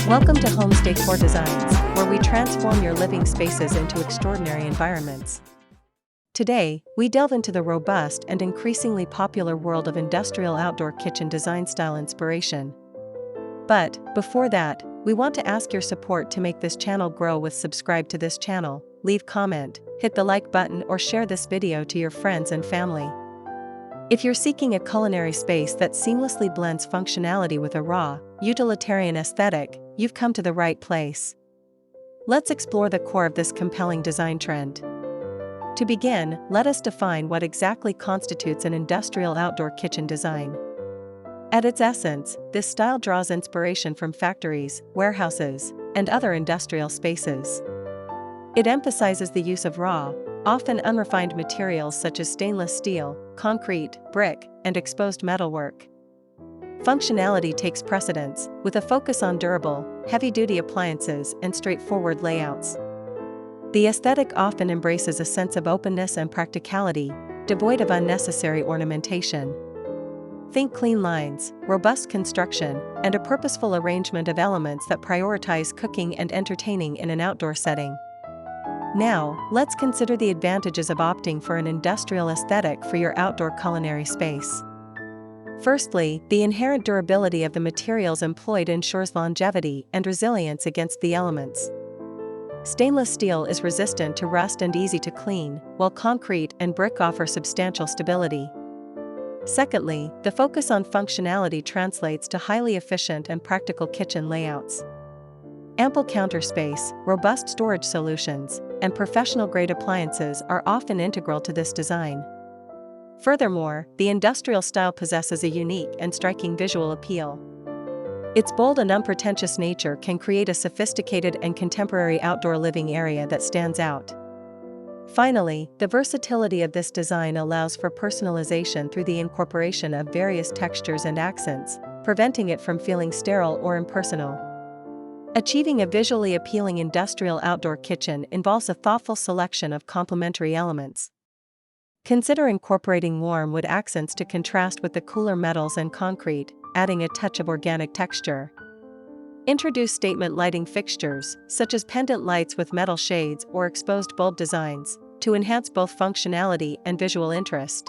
Welcome to Homes Decor Designs, where we transform your living spaces into extraordinary environments. Today, we delve into the robust and increasingly popular world of industrial outdoor kitchen design style inspiration. But, before that, we want to ask your support to make this channel grow. Subscribe to this channel, leave comment, hit the like button or share this video to your friends and family. If you're seeking a culinary space that seamlessly blends functionality with a raw, utilitarian aesthetic, you've come to the right place. Let's explore the core of this compelling design trend. To begin, let us define what exactly constitutes an industrial outdoor kitchen design. At its essence, this style draws inspiration from factories, warehouses, and other industrial spaces. It emphasizes the use of raw, often unrefined materials such as stainless steel, concrete, brick, and exposed metalwork. Functionality takes precedence, with a focus on durable, heavy-duty appliances and straightforward layouts. The aesthetic often embraces a sense of openness and practicality, devoid of unnecessary ornamentation. Think clean lines, robust construction, and a purposeful arrangement of elements that prioritize cooking and entertaining in an outdoor setting. Now, let's consider the advantages of opting for an industrial aesthetic for your outdoor culinary space. Firstly, the inherent durability of the materials employed ensures longevity and resilience against the elements. Stainless steel is resistant to rust and easy to clean, while concrete and brick offer substantial stability. Secondly, the focus on functionality translates to highly efficient and practical kitchen layouts. Ample counter space, robust storage solutions, and professional-grade appliances are often integral to this design. Furthermore, the industrial style possesses a unique and striking visual appeal. Its bold and unpretentious nature can create a sophisticated and contemporary outdoor living area that stands out. Finally, the versatility of this design allows for personalization through the incorporation of various textures and accents, preventing it from feeling sterile or impersonal. Achieving a visually appealing industrial outdoor kitchen involves a thoughtful selection of complementary elements. Consider incorporating warm wood accents to contrast with the cooler metals and concrete, adding a touch of organic texture. Introduce statement lighting fixtures, such as pendant lights with metal shades or exposed bulb designs, to enhance both functionality and visual interest.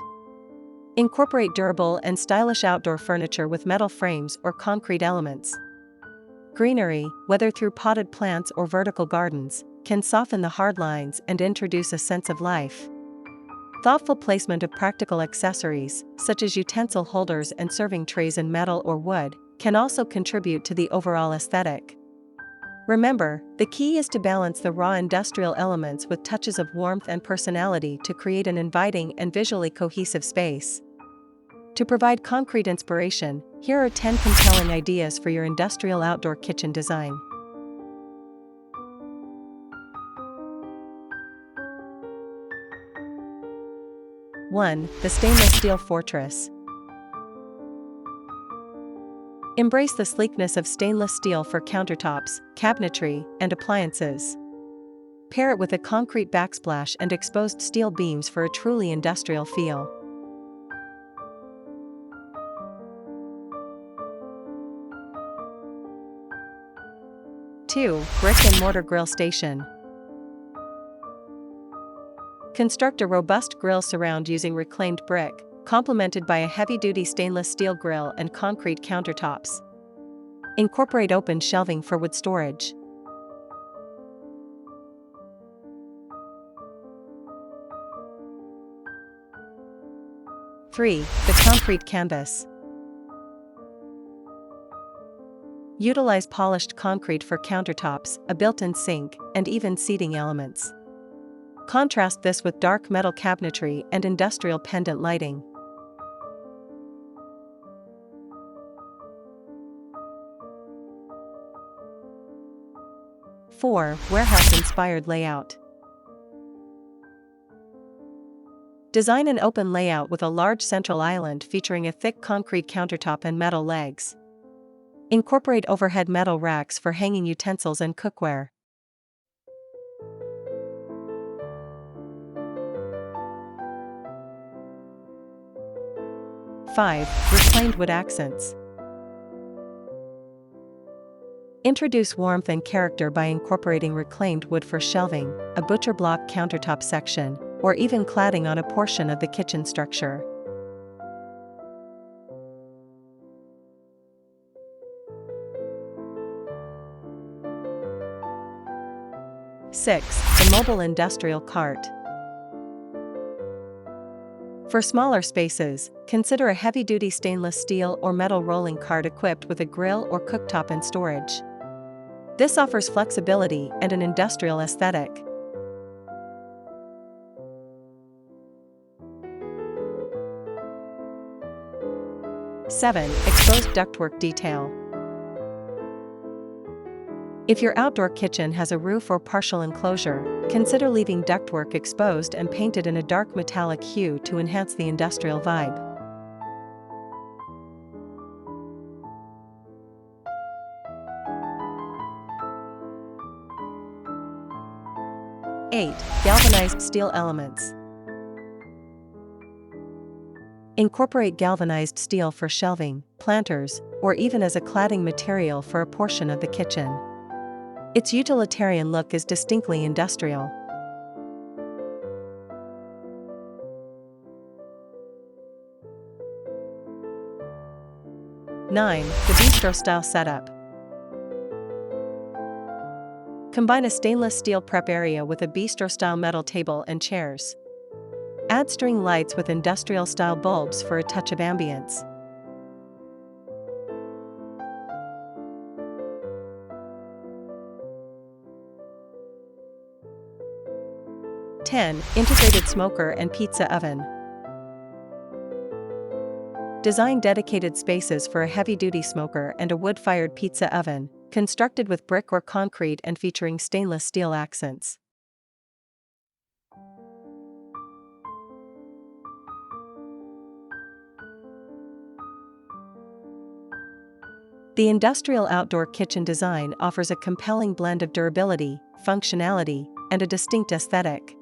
Incorporate durable and stylish outdoor furniture with metal frames or concrete elements. Greenery, whether through potted plants or vertical gardens, can soften the hard lines and introduce a sense of life. Thoughtful placement of practical accessories, such as utensil holders and serving trays in metal or wood, can also contribute to the overall aesthetic. Remember, the key is to balance the raw industrial elements with touches of warmth and personality to create an inviting and visually cohesive space. To provide concrete inspiration, here are 10 compelling ideas for your industrial outdoor kitchen design. 1. The stainless steel fortress. Embrace the sleekness of stainless steel for countertops, cabinetry, and appliances. Pair it with a concrete backsplash and exposed steel beams for a truly industrial feel. 2. Brick and mortar grill station. Construct a robust grill surround using reclaimed brick, complemented by a heavy-duty stainless steel grill and concrete countertops. Incorporate open shelving for wood storage. 3. The concrete canvas. Utilize polished concrete for countertops, a built-in sink, and even seating elements. Contrast this with dark metal cabinetry and industrial pendant lighting. 4. Warehouse-inspired layout. Design an open layout with a large central island featuring a thick concrete countertop and metal legs. Incorporate overhead metal racks for hanging utensils and cookware. 5. Reclaimed wood accents. Introduce warmth and character by incorporating reclaimed wood for shelving, a butcher block countertop section, or even cladding on a portion of the kitchen structure. Six, the mobile industrial cart. For smaller spaces, consider a heavy-duty stainless steel or metal rolling cart equipped with a grill or cooktop and storage. This offers flexibility and an industrial aesthetic. 7. Exposed ductwork detail. If your outdoor kitchen has a roof or partial enclosure, consider leaving ductwork exposed and painted in a dark metallic hue to enhance the industrial vibe. 8. Galvanized steel elements. Incorporate galvanized steel for shelving, planters, or even as a cladding material for a portion of the kitchen. Its utilitarian look is distinctly industrial. 9. The bistro-style setup. Combine a stainless steel prep area with a bistro-style metal table and chairs. Add string lights with industrial-style bulbs for a touch of ambience. 10. Integrated smoker and pizza oven. Design dedicated spaces for a heavy-duty smoker and a wood-fired pizza oven, constructed with brick or concrete and featuring stainless steel accents. The industrial outdoor kitchen design offers a compelling blend of durability, functionality, and a distinct aesthetic.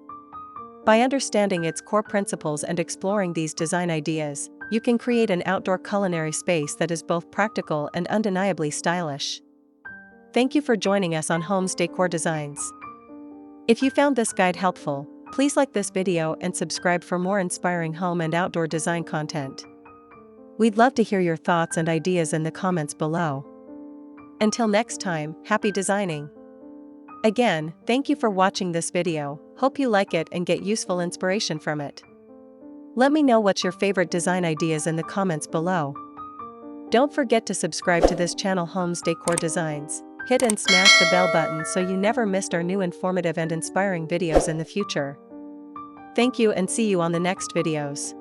By understanding its core principles and exploring these design ideas, you can create an outdoor culinary space that is both practical and undeniably stylish. Thank you for joining us on Homes Decor Designs. If you found this guide helpful, please like this video and subscribe for more inspiring home and outdoor design content. We'd love to hear your thoughts and ideas in the comments below. Until next time, happy designing! Again, thank you for watching this video. Hope you like it and get useful inspiration from it. Let me know what's your favorite design ideas in the comments below. Don't forget to subscribe to this channel, Homes Decor Designs. Hit and smash the bell button so you never missed our new informative and inspiring videos in the future. Thank you and see you on the next videos.